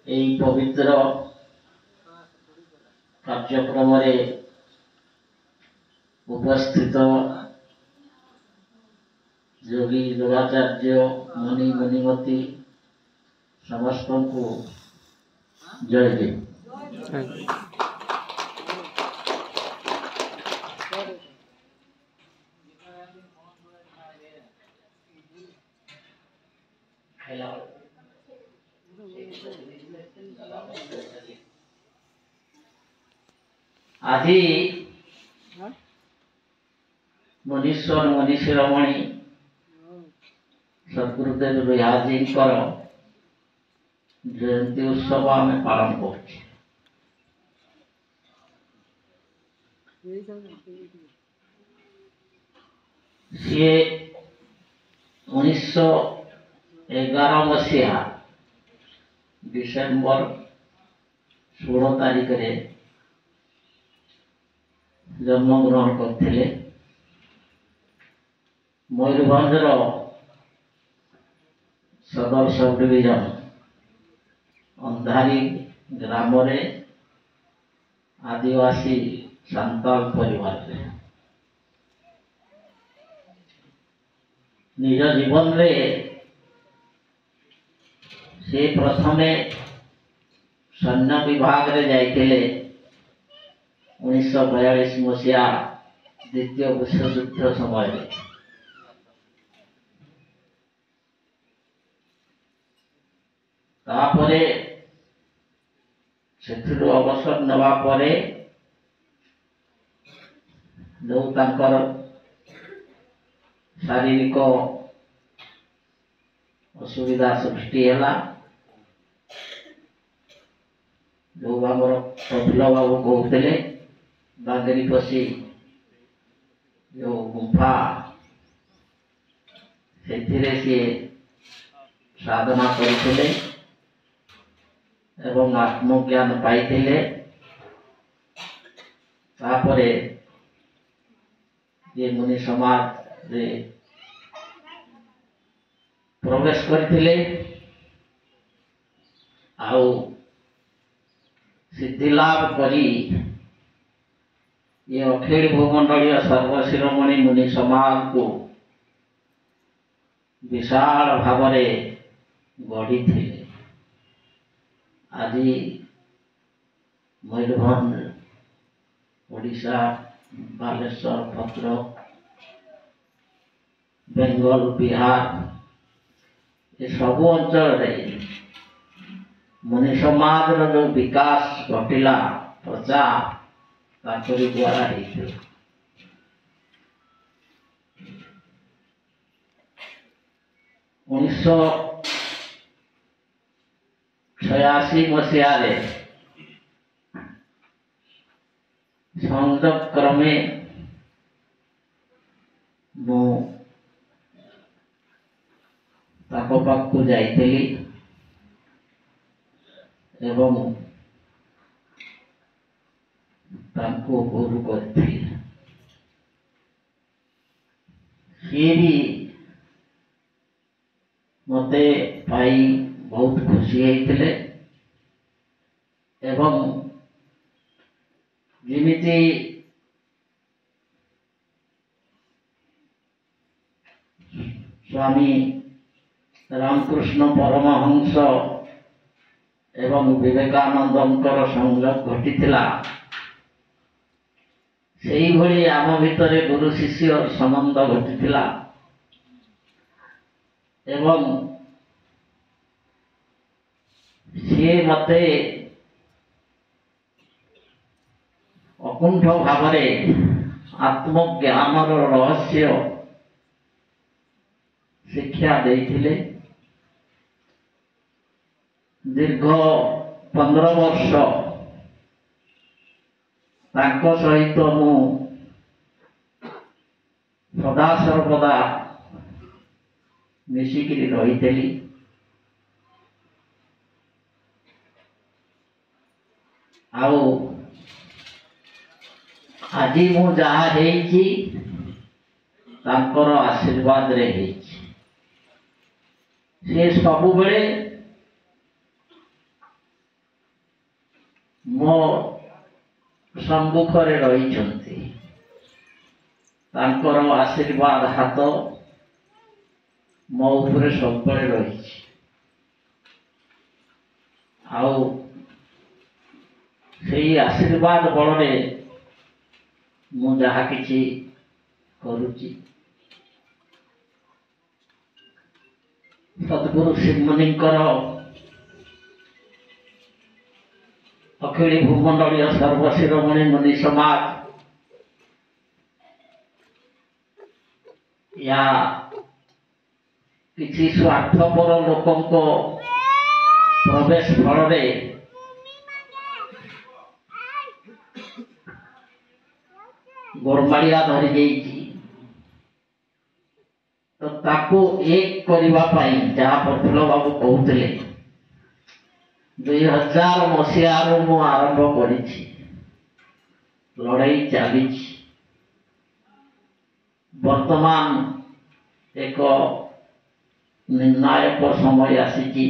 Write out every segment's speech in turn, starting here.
এই পবিত্র কার্যক্রমে উপস্থিত যোগী যোগাচার্য মুনি মুনিমती समस्त को जय देव। আজি मुनीश्वर मुनि शिरोमणि सद्गुरुदेव रिहाजी जयंती उत्सव आम पालन कर सी 1911 मसीहा डिसेम्बर 16 तारीख रे जन्म ग्रहण करते मयूरभंज सदर सब डिविजन अंधारी ग्राम रे आदिवासी सांताल परिवार रे निज जीवन रे से प्रथमे सैन्य विभाग रे जाइतिले 1942 मसीहा द्वितीय विश्वयुद्ध समय तापरे सेठुरु अवसर नवा परे जो तांकर शारीरिक असुविधा सृष्टि है जो आमर प्रफुल्ल बाबू कहते बागरी पशी जो गुंफा से सी साधना करते एवं आत्मज्ञान पाइथिले तापरे ये मुनि समाज रे प्रवेश करथिले आउ सिद्धि लाभ करी ये अखिल भूमंडलीय सर्वशिरोमणि मुनि समाज को विशाल भाव गढ़ी थे। आज मयूरभंज ओडिशा बालेश्वर भद्रक बेंगल बिहार ये सब अंचल मुनि समाज जो विकास घटिला प्रचार ताकरी द्वारा 1986 मसीह संयोग क्रमे मु ताको पाखु जाइथिली एवं तांको गुरु करथिली सी भी मते पाई बहुत खुशी होते एवं जिमिति स्वामी रामकृष्ण परमहंस एवं विवेकानंदंकर संयोग घटीला से भली आम भितर गुरु शिष्य संबंध घटीला एवं सी मते अकुंठ भाव आत्मज्ञान रहस्य शिक्षा देथिले दीर्घ 15 वर्ष तांको सहित मु सदा सर्वदा मिशिकिरी रही आउ आज मु जहाँ तांकर आशीर्वाद रे से सब बेले ମୋ ସମ୍ମୁଖରେ ରହିଛନ୍ତି। ତାଙ୍କର ଆଶୀର୍ବାଦ ହାତ ମୋ ଉପରେ ସବୁବେଳେ ରହିଛି। ଆଉ ସେଇ ଆଶୀର୍ବାଦ ବଳରେ ମୁଁ ଯାହା କିଛି କରୁଛି। ସଦ୍ଗୁରୁ ଶିବମୁନିଙ୍କର ଅଖିଳ ଭୂମଣ୍ଡଳୀୟ ସର୍ବଶିରୋମଣି ମୁନି ସମାଜ या किसी स्वार्थपर लोक प्रवेश फल गोरमाड़िया धरी जाइए तो ताको एक करने जहाँ प्रफुल्ल बाबू कहते 2000 मसीह मु आरंभ कर लड़ाई चली वर्तमान एक निर्णायक समय आसी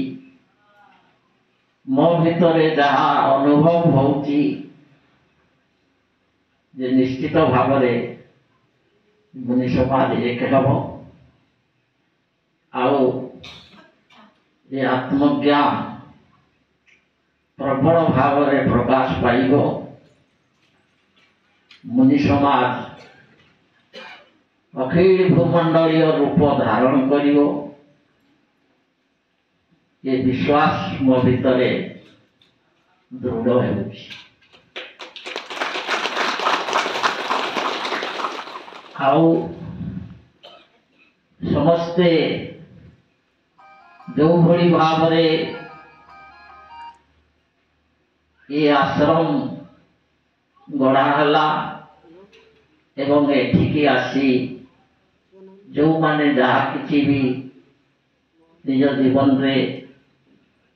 मो भितर जहाँ अनुभव होची जे निश्चित भाव मुनि समाज एक हम ये आत्मज्ञान प्रबल भाव प्रकाश पाइब मुनि समाज अखिल भूमंडलीय रूप धारण करिवो ये विश्वास मो भितर दृढ़ होउछि। आउ समस्ते जो भली भाव ये आश्रम गढ़ाला एवं एठिकी आसी जो माने जहाँ किसी भी निज जीवन रे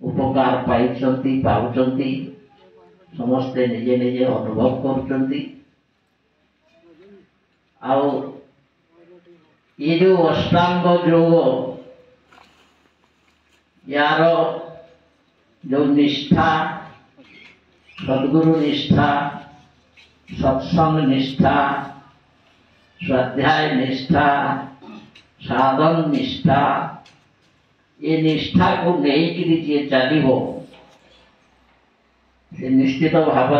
उपकार पाइछंती पाउछंती समस्ते निजे निजे अनुभव करुछंती। आउ ये जो अष्टांग योग यार जो निष्ठा सद्गुरु निष्ठा सत्संग निष्ठा स्वाध्याय निष्ठा साधन निष्ठा ये निष्ठा को लेकिन जी चलो से निश्चित भाव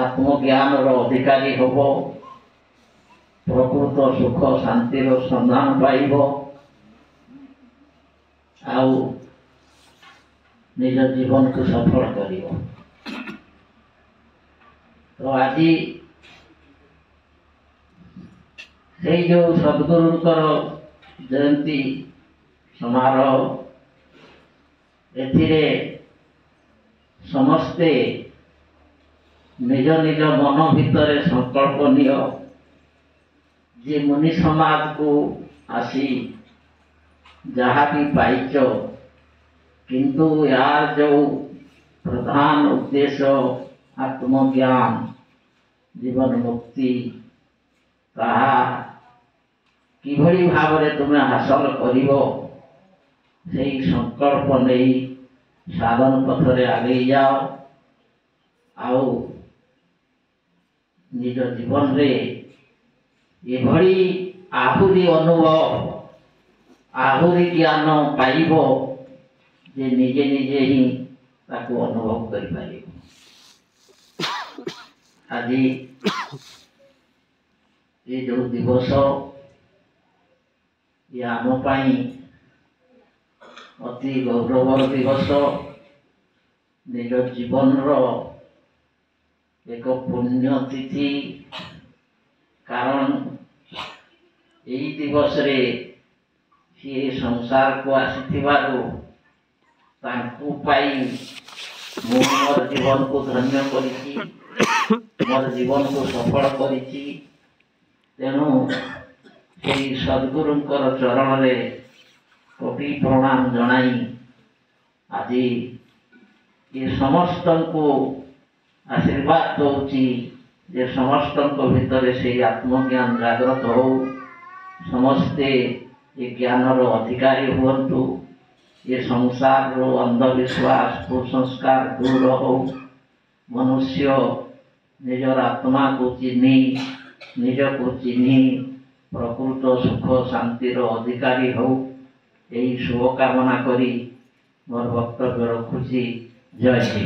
आत्मज्ञान अधिकारी हम प्रकृत सुख शांतिर सन्धान पाइब आउ निज जीवन को सफल कर। तो आज से जो सद्गुरुंकर जयंती समारोह एथिरे समस्ते निज निज मन भितर संकल्प निय जे मुनि समाज को आसी जहाँ भी पाइच किंतु यार जो प्रधान उद्देश्य आत्मज्ञान जीवन मुक्ति ताहा किभली भाव तुम्हें हासिल करिवो सेही संकल्प नहीं साधन पथरे आगे जाओ आउ निज जीवन रे एभली आहुरी अनुभव आहुरी ज्ञान पाइब जे निजे निजे ही ताको अनुभव कर पारिब। आज ये जो दिवस ये आम पाई अति गौरवर दिवस निज जीवन एक पुण्य तिथि कारण यही दिवस रे ये संसार को आसीथिबारु तांकु पाई मु मोर जीवन को धन्य करिछि मोर जीवन को सफल करिछि। तेणु श्री सद्गुरुंकर चरण रे कोटि प्रणाम जनाई आज ये समस्त को आशीर्वाद दौची जे समस्त भितर से आत्मज्ञान जागृत हो समस्ते ये ज्ञान अधिकारी हुंतु ये संसार रो अंधविश्वास कुसंस्कार दूर हो मनुष्य निजर आत्मा को चिन्ही निज को चिन्ही प्रकृत सुख शांतिर अधिकारी हो यही शुभकामना करी मोर वक्तव्य रखुची। जय श्री